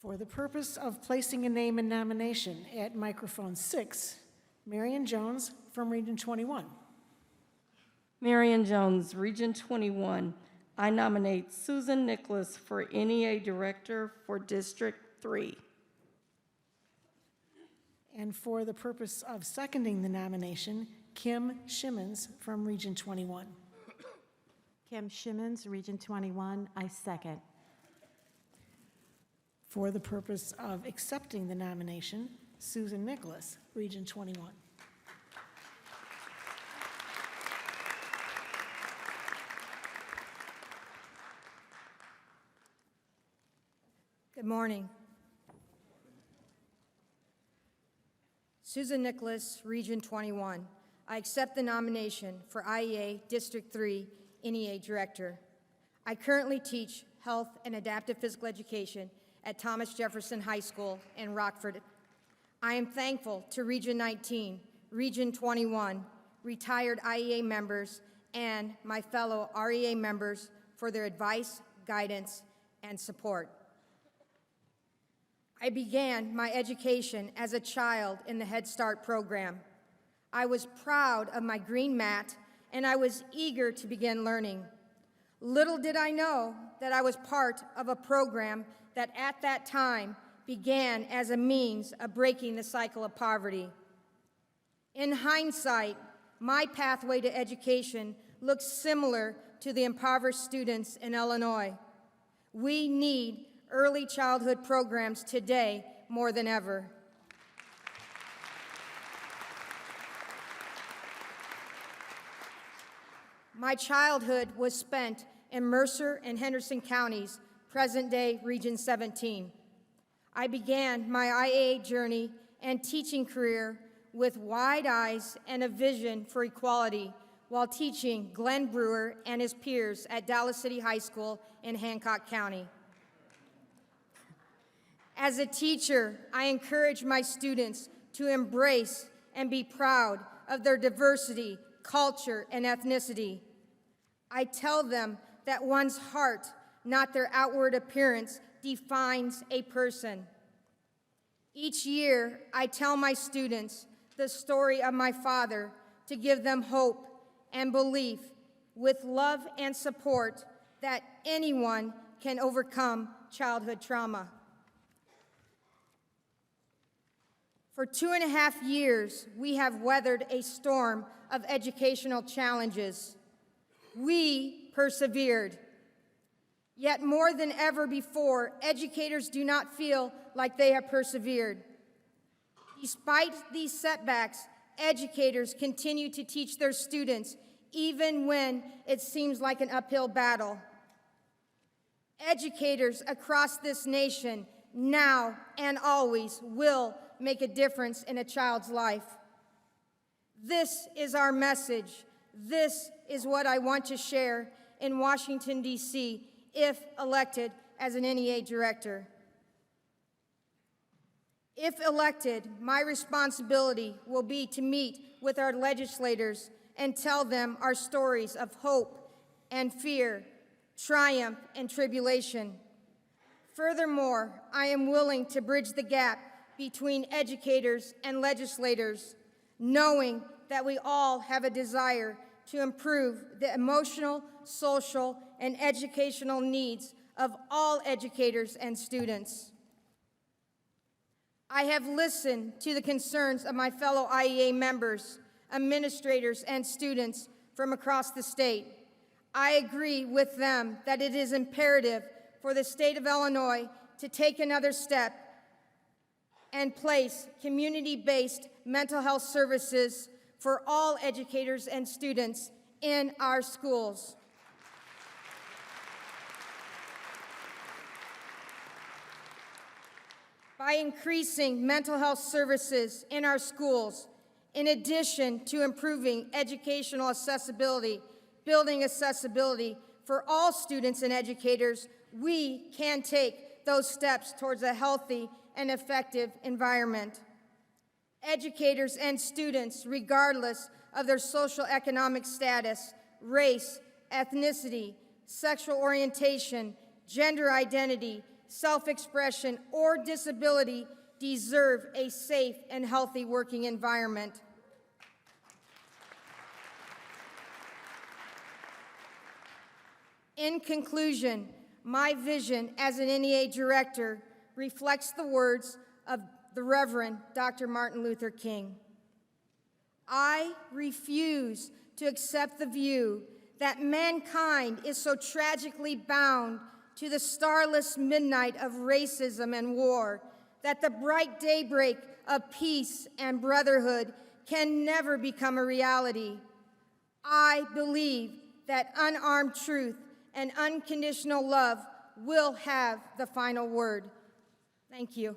For the purpose of placing a name in nomination at microphone 6, Marion Jones from Region 21. Marion Jones, Region 21. I nominate Susan Nicholas for NEA Director for District 3. And for the purpose of seconding the nomination, Kim Shimmons from Region 21. Kim Shimmons, Region 21, I second. For the purpose of accepting the nomination, Susan Nicholas, Region 21. Good morning. Susan Nicholas, Region 21. I accept the nomination for IEA District 3 NEA Director. I currently teach health and adaptive physical education at Thomas Jefferson High School in Rockford. I am thankful to Region 19, Region 21, retired IEA members, and my fellow REA members for their advice, guidance, and support. I began my education as a child in the Head Start program. I was proud of my green mat, and I was eager to begin learning. Little did I know that I was part of a program that at that time began as a means of breaking the cycle of poverty. In hindsight, my pathway to education looks similar to the impoverished students in Illinois. We need early childhood programs today more than ever. My childhood was spent in Mercer and Henderson counties, present-day Region 17. I began my IEA journey and teaching career with wide eyes and a vision for equality while teaching Glenn Brewer and his peers at Dallas City High School in Hancock County. As a teacher, I encourage my students to embrace and be proud of their diversity, culture, and ethnicity. I tell them that one's heart, not their outward appearance, defines a person. Each year, I tell my students the story of my father to give them hope and belief with love and support that anyone can overcome childhood trauma. For 2.5 years, we have weathered a storm of educational challenges. We persevered. Yet more than ever before, educators do not feel like they have persevered. Despite these setbacks, educators continue to teach their students even when it seems like an uphill battle. Educators across this nation now and always will make a difference in a child's life. This is our message. This is what I want to share in Washington, D.C., if elected as an NEA director. If elected, my responsibility will be to meet with our legislators and tell them our stories of hope and fear, triumph and tribulation. Furthermore, I am willing to bridge the gap between educators and legislators, knowing that we all have a desire to improve the emotional, social, and educational needs of all educators and students. I have listened to the concerns of my fellow IEA members, administrators, and students from across the state. I agree with them that it is imperative for the state of Illinois to take another step and place community-based mental health services for all educators and students in our schools. By increasing mental health services in our schools, in addition to improving educational accessibility, building accessibility for all students and educators, we can take those steps towards a healthy and effective environment. Educators and students, regardless of their social economic status, race, ethnicity, sexual orientation, gender identity, self-expression, or disability deserve a safe and healthy working environment. In conclusion, my vision as an NEA director reflects the words of the Reverend Dr. Martin Luther King. I refuse to accept the view that mankind is so tragically bound to the starless midnight of racism and war that the bright daybreak of peace and brotherhood can never become a reality. I believe that unarmed truth and unconditional love will have the final word. Thank you.